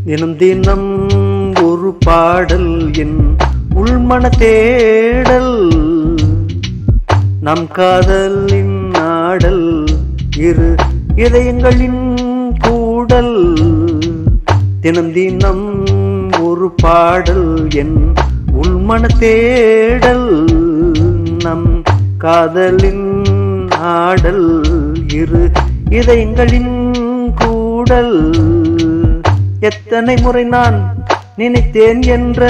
தினம் தினம் ஒரு பாடல் என் உள்மன தேடல் நம் காதலின் நாடல் இரு இதயங்களின் கூடல் தினம் தினம் ஒரு பாடல் என் உள்மன தேடல் நம் காதலின் ஆடல் இரு இதயங்களின் கூடல் எத்தனை முறை நான் நினைத்தேன் என்ற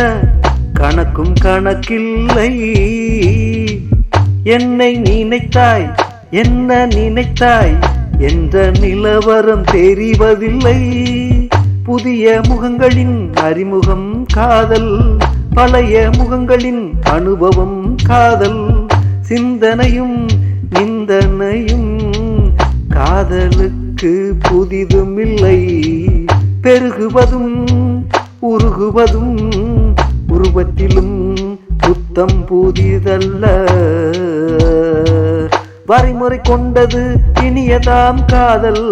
கணக்கும் கணக்கில்லை என்னை நினைத்தாய் என்ன நினைத்தாய் என்ற நிலவரம் தெரிவதில்லை புதிய முகங்களின் அறிமுகம் காதல் பழைய முகங்களின் அனுபவம் காதல் சிந்தனையும் நிந்தனையும் காதலுக்கு புதிதுமில்லை பெருகுவதும் உருகுவதும் உருவத்திலும் புத்தம் புதிதல்ல வரைமுறை கொண்டது இனியதாம் காதல்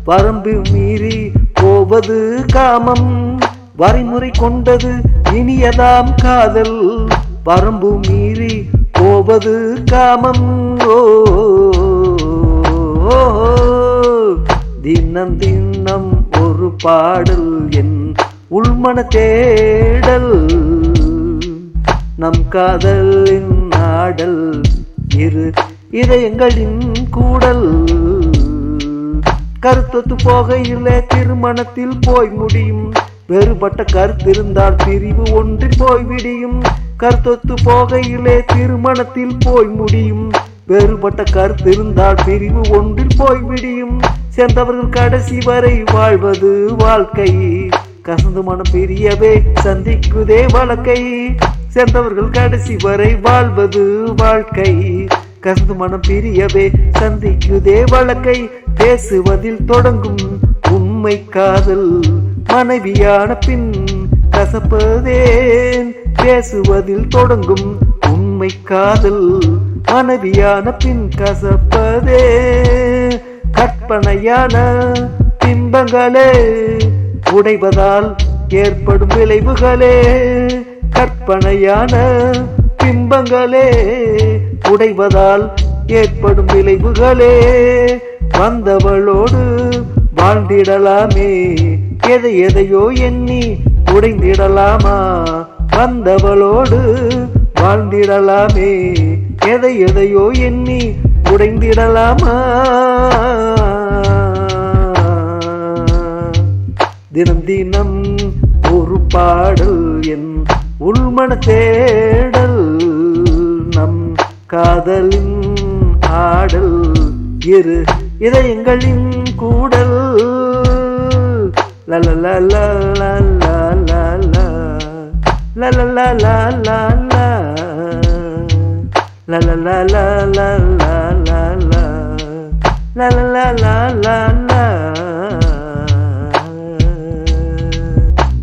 வரம்பு மீறி போவது காமம் வரைமுறை கொண்டது இனியதாம் காதல் வரம்பு மீறி போவது காமம் தினம் தினம் ஒரு பாடல் என் உள்மன தேடல் நம் காதலின் நாடல் இரு இதயங்களின் கூடல் கருத்தொத்து போகையிலே திருமணத்தில் போய் முடியும் வேறுபட்ட கருத்திருந்தால் பிரிவு ஒன்றில் போய் விடியும் கருத்தொத்து போகையிலே திருமணத்தில் போய் முடியும் வேறுபட்ட கருத்திருந்தால் பிரிவு ஒன்றில் போய் விடியும் சேர்ந்தவர்கள் கடைசி வரை வாழ்வது வாழ்க்கை கசந்து மனம் பிரியவே சந்திக்குதே வழக்கை சேர்ந்தவர்கள் கடைசி வரை வாழ்வது வாழ்க்கை கசந்து மனம் பிரியவே சந்திக்குதே வழக்கை பேசுவதில் தொடங்கும் உண்மை காதல் மனைவியான பின் கசப்பதேன் பேசுவதில் தொடங்கும் உண்மை காதல் மனைவியான பின் கசப்பதே கற்பனையான பிம்பங்களே உடைவதால் ஏற்படும் விளைவுகளே கற்பனையான பிம்பங்களே உடைவதால் ஏற்படும் விளைவுகளே வந்தவளோடு வாழ்ந்திடலாமே எதை எதையோ எண்ணி உடைந்திடலாமா வந்தவளோடு வாழ்ந்திடலாமே எதை எதையோ எண்ணி உடைந்திடலாமா தினம் தினம் ஒரு பாடல் என் உள்மன தேடல் நம் காதலின் ஆடல் இரு இதயங்களின் கூடல் லலலலலலலலலா லலலலலலலா லலலலலலலலா லலலலலலலா